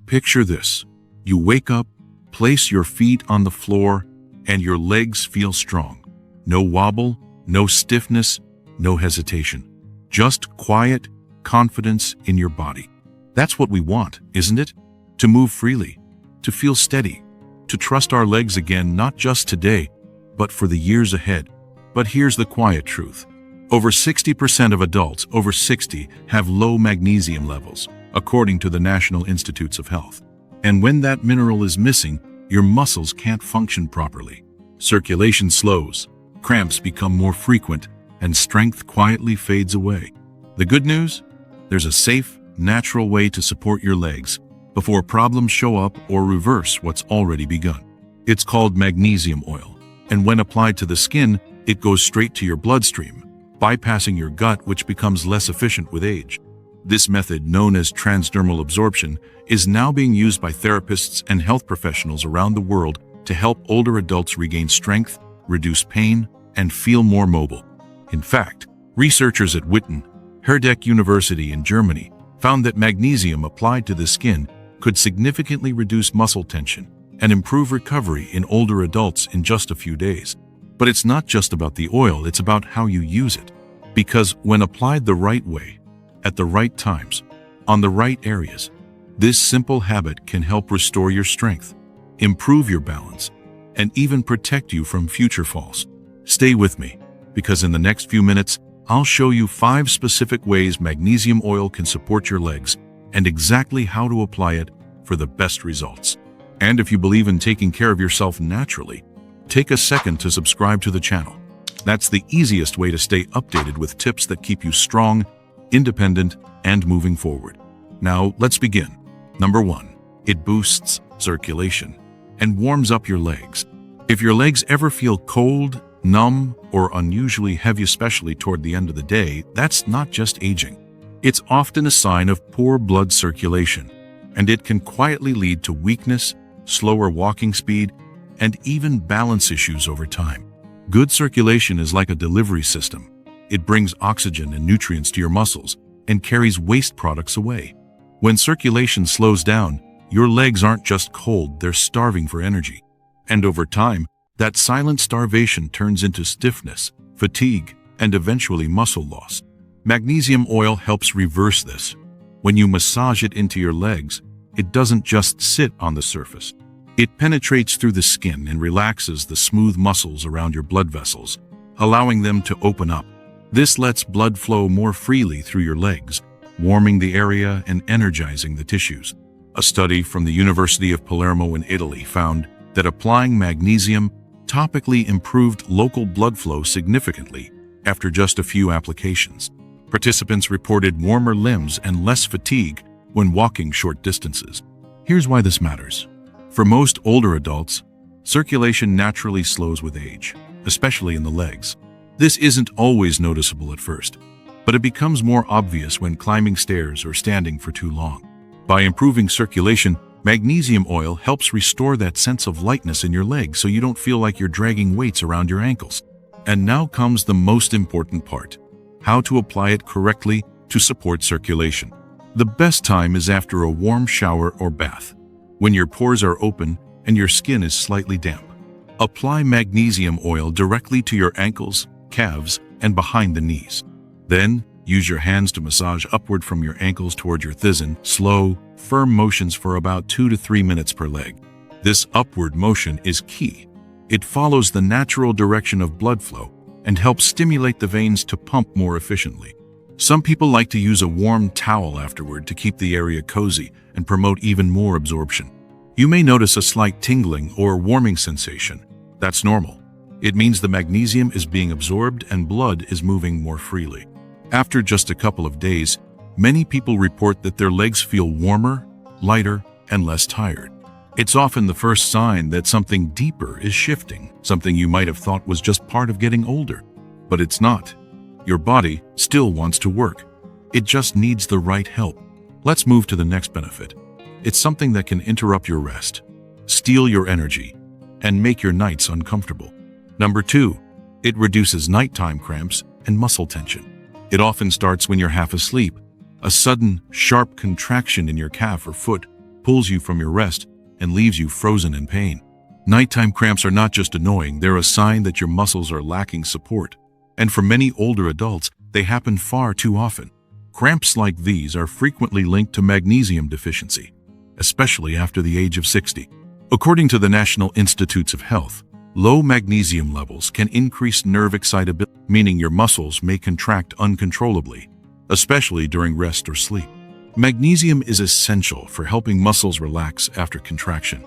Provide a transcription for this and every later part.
Picture this. You wake up, place your feet on the floor, and your legs feel strong. No wobble, no stiffness, no hesitation. Just quiet confidence in your body. That's what we want, isn't it? To move freely, to feel steady, to trust our legs again, not just today, but for the years ahead. But here's the quiet truth. Over 60% of adults over 60 have low magnesium levels, according to the National Institutes of Health. And when that mineral is missing, your muscles can't function properly. Circulation slows, cramps become more frequent, and strength quietly fades away. The good news? There's a safe, natural way to support your legs before problems show up or reverse what's already begun. It's called magnesium oil, and when applied to the skin, it goes straight to your bloodstream, bypassing your gut, which becomes less efficient with age. This method, known as transdermal absorption, is now being used by therapists and health professionals around the world to help older adults regain strength, reduce pain, and feel more mobile. In fact, researchers at Witten, Herdeck University in Germany, found that magnesium applied to the skin could significantly reduce muscle tension and improve recovery in older adults in just a few days. But it's not just about the oil, it's about how you use it. Because when applied the right way, at the right times, on the right areas, this simple habit can help restore your strength, improve your balance, and even protect you from future falls. Stay with me, because in the next few minutes, I'll show you 5 specific ways magnesium oil can support your legs and exactly how to apply it for the best results. And if you believe in taking care of yourself naturally, take a second to subscribe to the channel. That's the easiest way to stay updated with tips that keep you strong, independent, and moving forward. Now, let's begin. Number 1. It boosts circulation and warms up your legs. If your legs ever feel cold, numb, or unusually heavy, especially toward the end of the day, that's not just aging. It's often a sign of poor blood circulation, and it can quietly lead to weakness, slower walking speed, and even balance issues over time. Good circulation is like a delivery system. It brings oxygen and nutrients to your muscles and carries waste products away. When circulation slows down, your legs aren't just cold, they're starving for energy. And over time, that silent starvation turns into stiffness, fatigue, and eventually muscle loss. Magnesium oil helps reverse this. When you massage it into your legs, it doesn't just sit on the surface. It penetrates through the skin and relaxes the smooth muscles around your blood vessels, allowing them to open up. This lets blood flow more freely through your legs, warming the area and energizing the tissues. A study from the University of Palermo in Italy found that applying magnesium topically improved local blood flow significantly after just a few applications. Participants reported warmer limbs and less fatigue when walking short distances. Here's why this matters. For most older adults, circulation naturally slows with age, especially in the legs. This isn't always noticeable at first, but it becomes more obvious when climbing stairs or standing for too long. By improving circulation, magnesium oil helps restore that sense of lightness in your legs so you don't feel like you're dragging weights around your ankles. And now comes the most important part: how to apply it correctly to support circulation. The best time is after a warm shower or bath, when your pores are open and your skin is slightly damp. Apply magnesium oil directly to your ankles, calves, and behind the knees. Then, use your hands to massage upward from your ankles toward your thighs in slow, firm motions for about 2 to 3 minutes per leg. This upward motion is key. It follows the natural direction of blood flow and helps stimulate the veins to pump more efficiently. Some people like to use a warm towel afterward to keep the area cozy and promote even more absorption. You may notice a slight tingling or warming sensation. That's normal. It means the magnesium is being absorbed and blood is moving more freely. After just a couple of days, many people report that their legs feel warmer, lighter, and less tired. It's often the first sign that something deeper is shifting, something you might have thought was just part of getting older. But it's not. Your body still wants to work. It just needs the right help. Let's move to the next benefit. It's something that can interrupt your rest, steal your energy, and make your nights uncomfortable. Number 2, it reduces nighttime cramps and muscle tension. It often starts when you're half asleep. A sudden, sharp contraction in your calf or foot pulls you from your rest and leaves you frozen in pain. Nighttime cramps are not just annoying, they're a sign that your muscles are lacking support. And for many older adults, they happen far too often. Cramps like these are frequently linked to magnesium deficiency, especially after the age of 60. According to the National Institutes of Health, low magnesium levels can increase nerve excitability, meaning your muscles may contract uncontrollably, especially during rest or sleep. Magnesium is essential for helping muscles relax after contraction.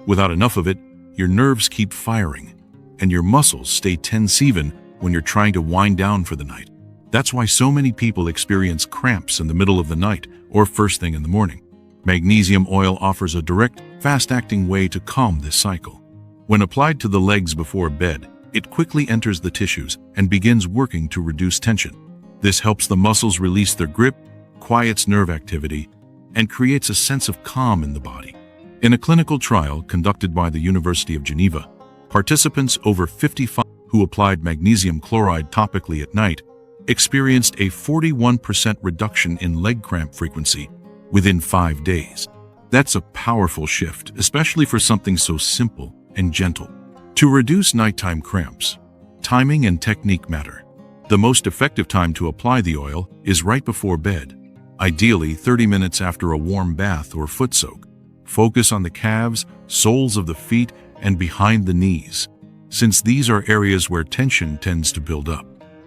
Without enough of it, your nerves keep firing, and your muscles stay tense even when you're trying to wind down for the night. That's why so many people experience cramps in the middle of the night or first thing in the morning. Magnesium oil offers a direct, fast-acting way to calm this cycle. When applied to the legs before bed, it quickly enters the tissues and begins working to reduce tension. This helps the muscles release their grip, quiets nerve activity, and creates a sense of calm in the body. In a clinical trial conducted by the University of Geneva, participants over 55 who applied magnesium chloride topically at night experienced a 41% reduction in leg cramp frequency within 5 days. That's a powerful shift, especially for something so simple and gentle. To reduce nighttime cramps, timing and technique matter. The most effective time to apply the oil is right before bed, ideally 30 minutes after a warm bath or foot soak. Focus on the calves, soles of the feet, and behind the knees, since these are areas where tension tends to build up.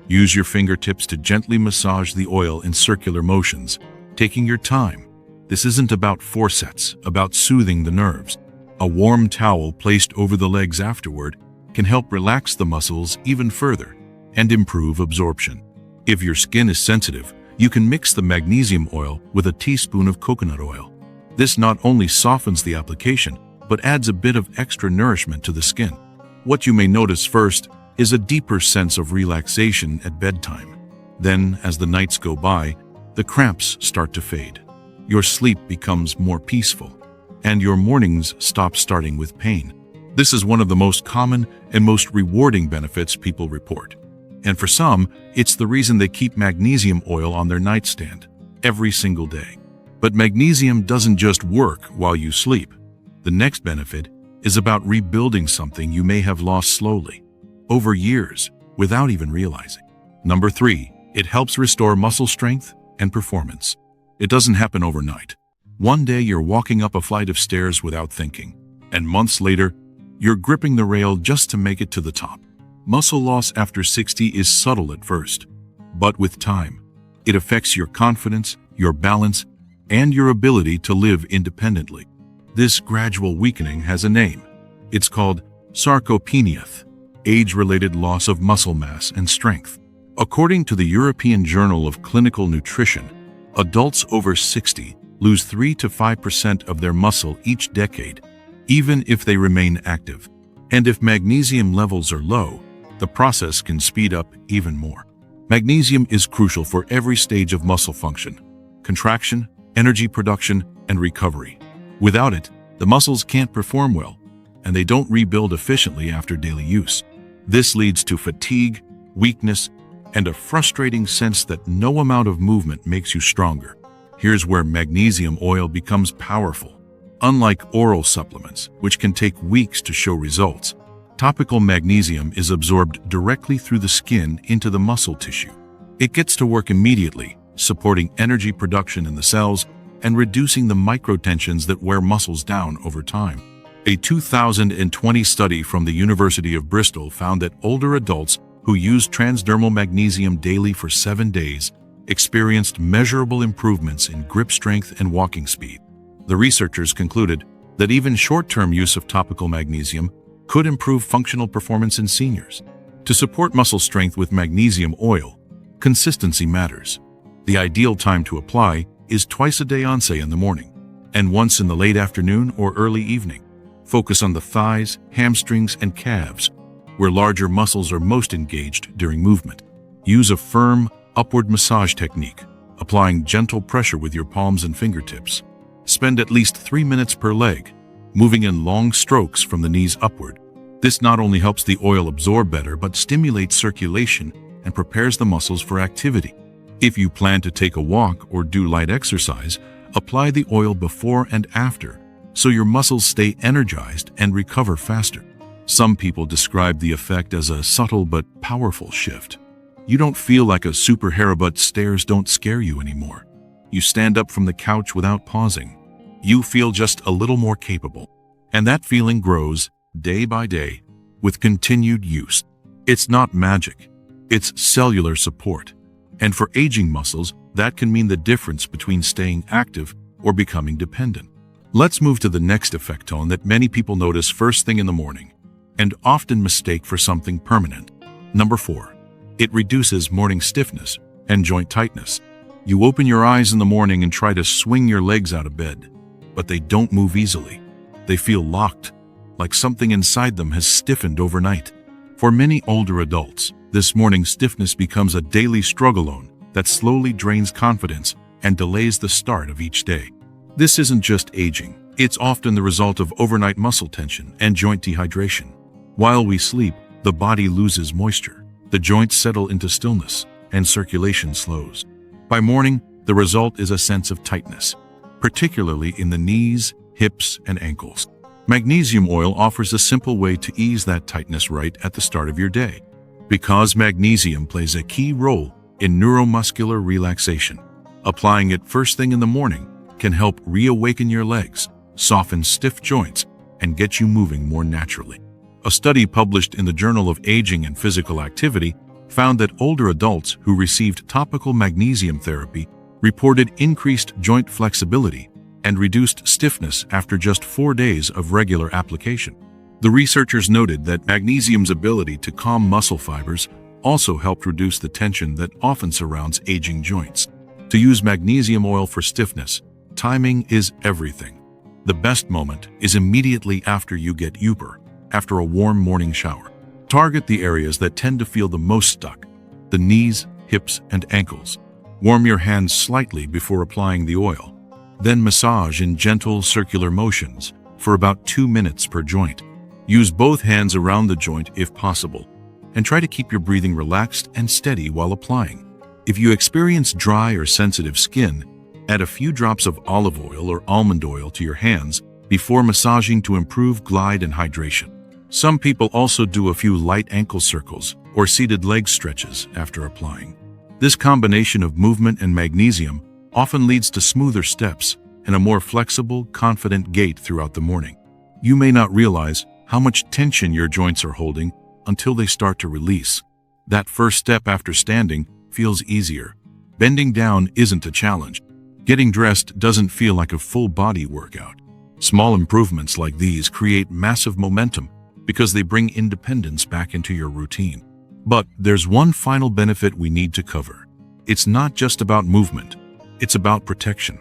Use your fingertips to gently massage the oil in circular motions, taking your time. This isn't about forceps, about soothing the nerves. A warm towel placed over the legs afterward can help relax the muscles even further and improve absorption. If your skin is sensitive, you can mix the magnesium oil with a teaspoon of coconut oil. This not only softens the application, but adds a bit of extra nourishment to the skin. What you may notice first is a deeper sense of relaxation at bedtime. Then, as the nights go by, the cramps start to fade. Your sleep becomes more peaceful, and your mornings stop starting with pain. This is one of the most common and most rewarding benefits people report. And for some, it's the reason they keep magnesium oil on their nightstand every single day. But magnesium doesn't just work while you sleep. The next benefit is about rebuilding something you may have lost slowly, over years, without even realizing. Number 3, it helps restore muscle strength and performance. It doesn't happen overnight. One day you're walking up a flight of stairs without thinking, and months later, you're gripping the rail just to make it to the top. Muscle loss after 60 is subtle at first, but with time, it affects your confidence, your balance, and your ability to live independently. This gradual weakening has a name. It's called sarcopenia, age-related loss of muscle mass and strength. According to the European Journal of Clinical Nutrition, adults over 60 lose 3 to 5% of their muscle each decade, even if they remain active. And if magnesium levels are low, the process can speed up even more. Magnesium is crucial for every stage of muscle function: contraction, energy production, and recovery. Without it, the muscles can't perform well, and they don't rebuild efficiently after daily use. This leads to fatigue, weakness, and a frustrating sense that no amount of movement makes you stronger. Here's where magnesium oil becomes powerful. Unlike oral supplements, which can take weeks to show results, topical magnesium is absorbed directly through the skin into the muscle tissue. It gets to work immediately, supporting energy production in the cells and reducing the microtensions that wear muscles down over time. A 2020 study from the University of Bristol found that older adults who used transdermal magnesium daily for 7 days experienced measurable improvements in grip strength and walking speed. The researchers concluded that even short-term use of topical magnesium could improve functional performance in seniors. To support muscle strength with magnesium oil, consistency matters. The ideal time to apply is twice a day, say in the morning, and once in the late afternoon or early evening. Focus on the thighs, hamstrings, and calves, where larger muscles are most engaged during movement. Use a firm, upward massage technique, applying gentle pressure with your palms and fingertips. Spend at least 3 minutes per leg, moving in long strokes from the knees upward. This not only helps the oil absorb better, but stimulates circulation and prepares the muscles for activity. If you plan to take a walk or do light exercise, apply the oil before and after so your muscles stay energized and recover faster. Some people describe the effect as a subtle but powerful shift. You don't feel like a superhero, but stairs don't scare you anymore. You stand up from the couch without pausing. You feel just a little more capable. And that feeling grows day by day with continued use. It's not magic. It's cellular support. And for aging muscles, that can mean the difference between staying active or becoming dependent. Let's move to the next effectone that many people notice first thing in the morning and often mistake for something permanent. Number 4. It reduces morning stiffness and joint tightness. You open your eyes in the morning and try to swing your legs out of bed, but they don't move easily. They feel locked, like something inside them has stiffened overnight. For many older adults, this morning stiffness becomes a daily struggle that slowly drains confidence and delays the start of each day. This isn't just aging. It's often the result of overnight muscle tension and joint dehydration. While we sleep, the body loses moisture. The joints settle into stillness, and circulation slows. By morning, the result is a sense of tightness, particularly in the knees, hips, and ankles. Magnesium oil offers a simple way to ease that tightness right at the start of your day. Because magnesium plays a key role in neuromuscular relaxation, applying it first thing in the morning can help reawaken your legs, soften stiff joints, and get you moving more naturally. A study published in the Journal of Aging and Physical Activity found that older adults who received topical magnesium therapy reported increased joint flexibility and reduced stiffness after just 4 days of regular application. The researchers noted that magnesium's ability to calm muscle fibers also helped reduce the tension that often surrounds aging joints. To use magnesium oil for stiffness, timing is everything. The best moment is immediately after you get UPR, after a warm morning shower. Target the areas that tend to feel the most stuck: the knees, hips, and ankles. Warm your hands slightly before applying the oil. Then massage in gentle circular motions for about 2 minutes per joint. Use both hands around the joint if possible, and try to keep your breathing relaxed and steady while applying. If you experience dry or sensitive skin, add a few drops of olive oil or almond oil to your hands before massaging to improve glide and hydration. Some people also do a few light ankle circles or seated leg stretches after applying. This combination of movement and magnesium often leads to smoother steps and a more flexible, confident gait throughout the morning. You may not realize how much tension your joints are holding until they start to release. That first step after standing feels easier. Bending down isn't a challenge. Getting dressed doesn't feel like a full body workout. Small improvements like these create massive momentum because they bring independence back into your routine. But there's one final benefit we need to cover. It's not just about movement. It's about protection.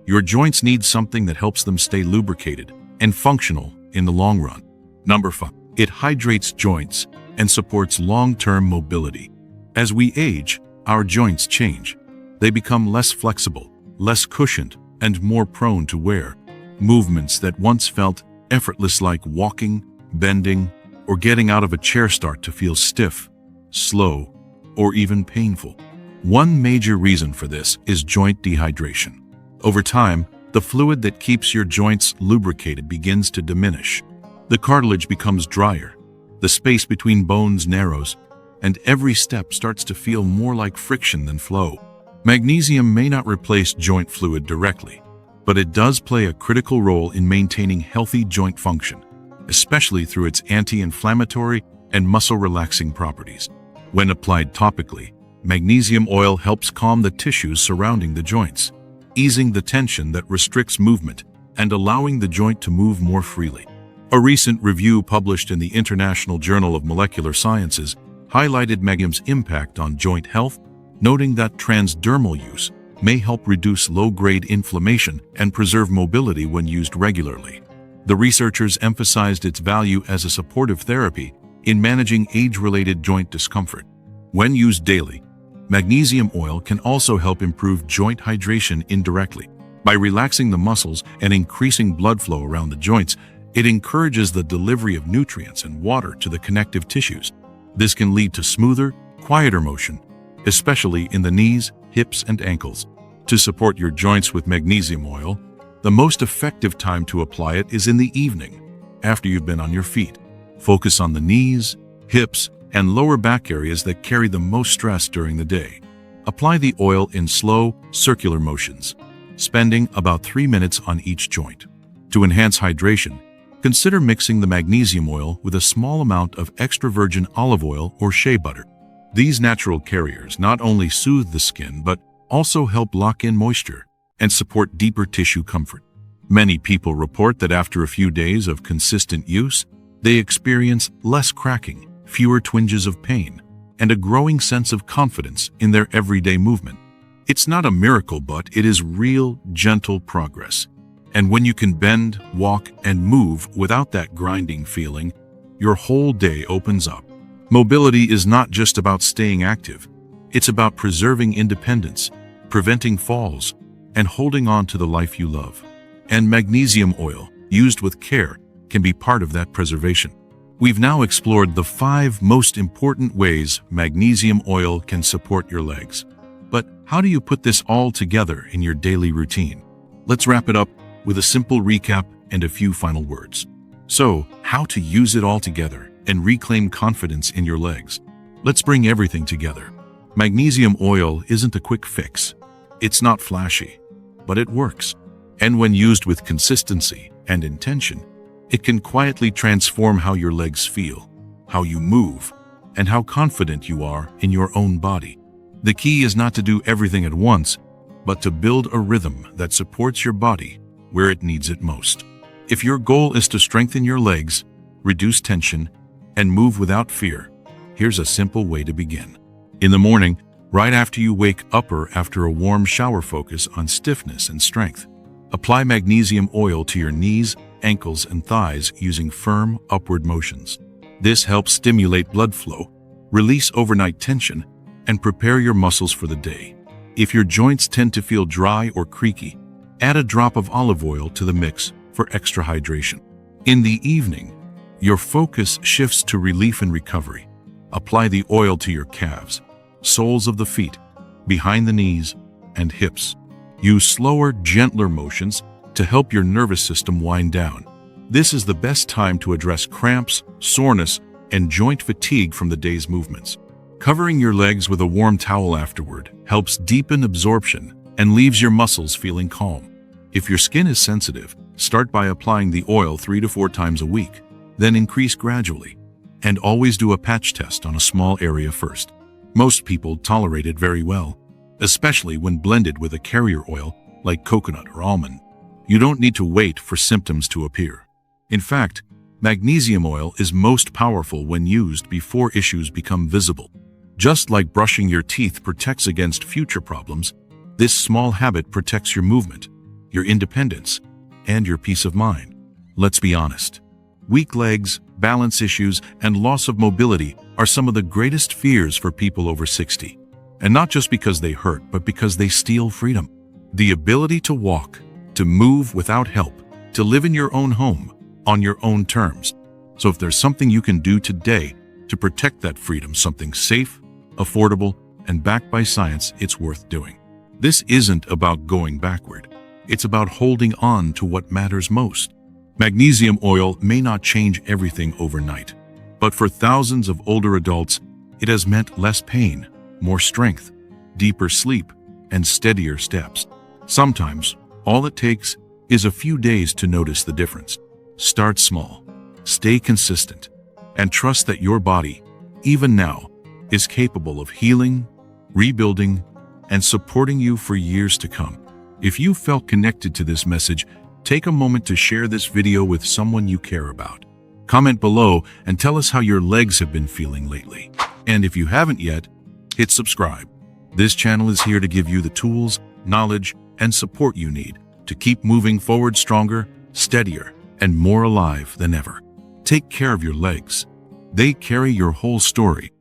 Your joints need something that helps them stay lubricated and functional in the long run. Number 5. It hydrates joints and supports long-term mobility. As we age, our joints change. They become less flexible, less cushioned, and more prone to wear. Movements that once felt effortless, like walking, bending, or getting out of a chair, start to feel stiff, slow, or even painful. One major reason for this is joint dehydration. Over time, the fluid that keeps your joints lubricated begins to diminish. The cartilage becomes drier, the space between bones narrows, and every step starts to feel more like friction than flow. Magnesium may not replace joint fluid directly, but it does play a critical role in maintaining healthy joint function, especially through its anti-inflammatory and muscle-relaxing properties. When applied topically, magnesium oil helps calm the tissues surrounding the joints, easing the tension that restricts movement and allowing the joint to move more freely. A recent review published in the International Journal of Molecular Sciences highlighted magnesium's impact on joint health, noting that transdermal use may help reduce low-grade inflammation and preserve mobility when used regularly. The researchers emphasized its value as a supportive therapy in managing age-related joint discomfort. When used daily, magnesium oil can also help improve joint hydration indirectly. By relaxing the muscles and increasing blood flow around the joints, it encourages the delivery of nutrients and water to the connective tissues. This can lead to smoother, quieter motion, especially in the knees, hips, and ankles. To support your joints with magnesium oil, The most effective time to apply it is in the evening, after you've been on your feet. Focus on the knees, hips, and lower back areas that carry the most stress during the day. Apply the oil in slow, circular motions, spending about 3 minutes on each joint. To enhance hydration, consider mixing the magnesium oil with a small amount of extra virgin olive oil or shea butter. These natural carriers not only soothe the skin but also help lock in moisture and support deeper tissue comfort. Many people report that after a few days of consistent use, they experience less cracking, fewer twinges of pain, and a growing sense of confidence in their everyday movement. It's not a miracle, but it is real, gentle progress. And when you can bend, walk, and move without that grinding feeling, your whole day opens up. Mobility is not just about staying active. It's about preserving independence, preventing falls, and holding on to the life you love. And magnesium oil, used with care, can be part of that preservation. We've now explored the 5 most important ways magnesium oil can support your legs. But how do you put this all together in your daily routine? Let's wrap it up with a simple recap and a few final words. So, how to use it all together and reclaim confidence in your legs. Let's bring everything together. Magnesium oil isn't a quick fix. It's not flashy, but it works. And when used with consistency and intention, it can quietly transform how your legs feel, how you move, and how confident you are in your own body. The key is not to do everything at once, but to build a rhythm that supports your body where it needs it most. If your goal is to strengthen your legs, reduce tension, and move without fear, here's a simple way to begin. In the morning, right after you wake up or after a warm shower, focus on stiffness and strength. Apply magnesium oil to your knees, ankles, and thighs using firm, upward motions. This helps stimulate blood flow, release overnight tension, and prepare your muscles for the day. If your joints tend to feel dry or creaky, add a drop of olive oil to the mix for extra hydration. In the evening, your focus shifts to relief and recovery. Apply the oil to your calves, soles of the feet, behind the knees, and hips. Use slower, gentler motions to help your nervous system wind down. This is the best time to address cramps, soreness, and joint fatigue from the day's movements. Covering your legs with a warm towel afterward helps deepen absorption and leaves your muscles feeling calm. If your skin is sensitive, start by applying the oil 3 to 4 times a week, then increase gradually. And always do a patch test on a small area first. Most people tolerate it very well, especially when blended with a carrier oil like coconut or almond. You don't need to wait for symptoms to appear. In fact, magnesium oil is most powerful when used before issues become visible. Just like brushing your teeth protects against future problems, this small habit protects your movement, your independence, and your peace of mind. Let's be honest. Weak legs, balance issues, and loss of mobility are some of the greatest fears for people over 60. And not just because they hurt, but because they steal freedom. The ability to walk, to move without help, to live in your own home, on your own terms. So if there's something you can do today to protect that freedom, something safe, affordable, and backed by science, it's worth doing. This isn't about going backward. It's about holding on to what matters most. Magnesium oil may not change everything overnight, but for thousands of older adults, it has meant less pain, more strength, deeper sleep, and steadier steps. Sometimes, all it takes is a few days to notice the difference. Start small, stay consistent, and trust that your body, even now, is capable of healing, rebuilding, and supporting you for years to come. If you felt connected to this message, take a moment to share this video with someone you care about. Comment below and tell us how your legs have been feeling lately. And if you haven't yet, hit subscribe. This channel is here to give you the tools, knowledge, and support you need to keep moving forward stronger, steadier, and more alive than ever. Take care of your legs. They carry your whole story,